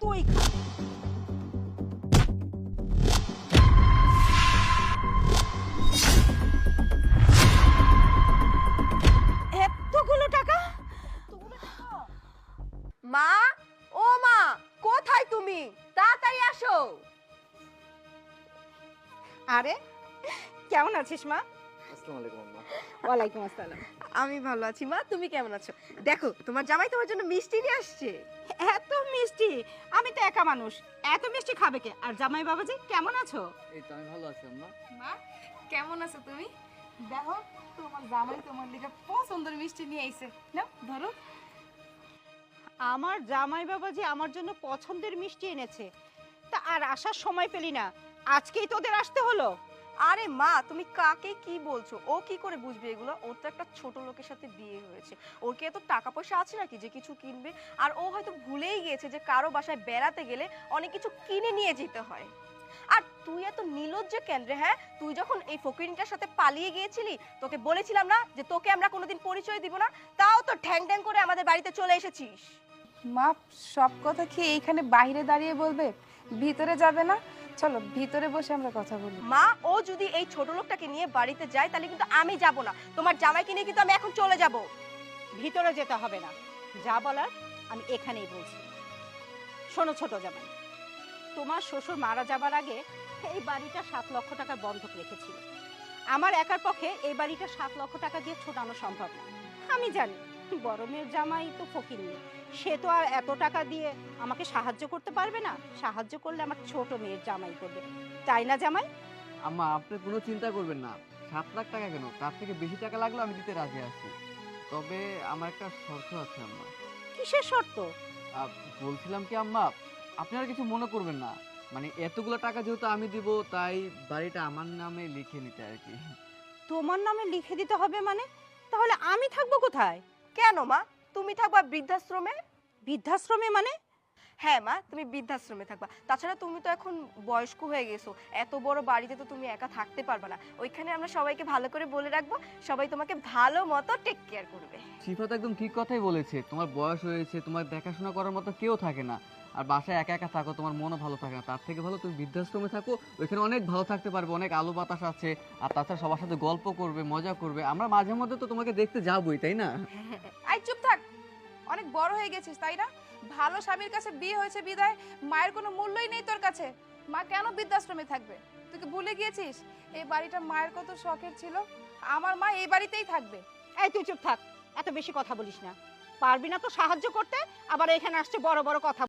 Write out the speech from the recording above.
তুই এতগুলো টাকা? মা, ও মা, কোথায় তুমি? তাড়াতাড়ি আসো। আরে কেমন আছিস মা? আসসালামু আলাইকুম আম্মা। ওয়ালাইকুম আসসালাম। আমি ভালো আছি মা, তুমি কেমন আছো? দেখো তোমার জামাই তোমার জন্য মিষ্টি নিয়ে আসছে। এত মিষ্টি? আমি তো একা মানুষ, এত মিষ্টি খাবে কে? আর জামাই বাবাজি কেমন আছো? এই তো আমি ভালো আছি আম্মা। মা কেমন আছো তুমি? দেখো তোমার জামাই তোমার লিগে পছন্দের মিষ্টি নিয়ে আইছে। নাও ধরো। আমার জামাই বাবাজি আমার জন্য পছন্দের মিষ্টি এনেছে, তা আর আসার সময় পেলি না, আজকেই তোদের আসতে হলো? আরে মা, তুমি কাকে কি বলছো? ও কি করে বুঝবে এগুলো? ওর তো একটা ছোট লোকের সাথে বিয়ে হয়েছে। ওর কি এত টাকা পয়সা আছে নাকি যে কিছু কিনবে? আর ও হয়তো ভুলেই গিয়েছে যে কারো বাসায় বেড়াতে গেলে অনেক কিছু কিনে নিয়ে যেতে হয়। আর তুই এত নির্লজ্জ কেন রে? হ্যাঁ, তুই যখন এই ফকিরটার সাথে পালিয়ে গিয়েছিলি, তোকে বলেছিলাম না যে তোকে আমরা কোনোদিন পরিচয় দিব না? তাও তো ঠ্যাং ঠ্যাং করে আমাদের বাড়িতে চলে এসেছিস। মা সব কথা কি এইখানে বাইরে দাঁড়িয়ে বলবে? ভিতরে যাবে না? চলো ভিতরে বসে আমরা কথা বলি। মা, ও যদি এই ছোট লোকটাকে নিয়ে বাড়িতে যায় তাহলে কিন্তু আমি যাব না। তোমার জামাইকে নিয়ে কিন্তু আমি এখন চলে যাব। ভিতরে যেতে হবে না, যা বলার আমি এখানেই বলছি। শোনো ছোট জামাই, তোমার শ্বশুর মারা যাবার আগে এই বাড়িটা 7 লক্ষ টাকা বন্ধক রেখেছিল। আমার একার পক্ষে এই বাড়িটা 7 লক্ষ টাকা দিয়ে ছোটানো সম্ভব না। আমি জানি বড় মেয়ের জামাই তো ফকিন্নি, সে তো আর এত টাকা দিয়ে আমাকে সাহায্য করতে পারবে না। সাহায্য করলে আমার ছোট মেয়ের জামাই করবে, তাই না জামাই? আম্মা আপনি কোনো চিন্তা করবেন না। 7 লাখ টাকা কেন, তার থেকে বেশি টাকা লাগলেও আমি দিতে রাজি আছি। তবে আমার একটা শর্ত আছে আম্মা। কিসের শর্ত? আহ, বলছিলাম কি আম্মা, আপনারা কিছু মনে করবেন না। মানে এতগুলো টাকা যেহেতু আমি দিব, তাই বাড়িটা আমার নামে লিখে নিতে আর কি। তোমার নামে লিখে দিতে হবে মানে? তাহলে আমি থাকবো কোথায়? কেন মা, তুমি থাকবা বৃদ্ধাশ্রমে? বৃদ্ধাশ্রমে মানে? হ্যাঁ মা, তুমি বৃদ্ধাশ্রমে থাকবা। তাছাড়া তুমি তো এখন বয়স্ক হয়ে গেছো, এত বড় বাড়িতে তো তুমি একা থাকতে পারবে না। ওইখানে আমরা সবাইকে ভালো করে বলে রাখবো, সবাই তোমাকে ভালো মতো টেক কেয়ার করবে। শিফাত একদম ঠিক কথাই বলেছে। তোমার বয়স হয়েছে, তোমার দেখাশোনা করার মতো কেউ থাকে না। আর বাসায় একা একা থাকো, তোমার মনও ভালো থাকে না। তার থেকে ভালো তুমি বৃদ্ধাশ্রমে থাকো, ওইখানে অনেক ভালো থাকতে পারবে, অনেক আলো বাতাস আছে। আর তাছাড়া সবার সাথে গল্প করবে, মজা করবে। আমরা মাঝে মধ্যে তো তোমাকে দেখতে যাবোই, তাই না? আই চুপ থাক, অনেক বড় হয়ে গেছিস তাই না? ভালো স্বামীর কাছে বিয়ে হয়েছে বিদায় মায়ের কোনো মূল্যই নেই তোর কাছে। মা কেন বৃদ্ধাশ্রমে থাকবে? তুই কি ভুলে গিয়েছিস এই বাড়িটা মায়ের কত শখের ছিল? আমার মা এই বাড়িতেই থাকবে। এই তুই চুপ থাক, এত বেশি কথা বলিস না। পারবি না তো সাহায্য করতে, আবার এখানে আসছে বড় বড় কথা।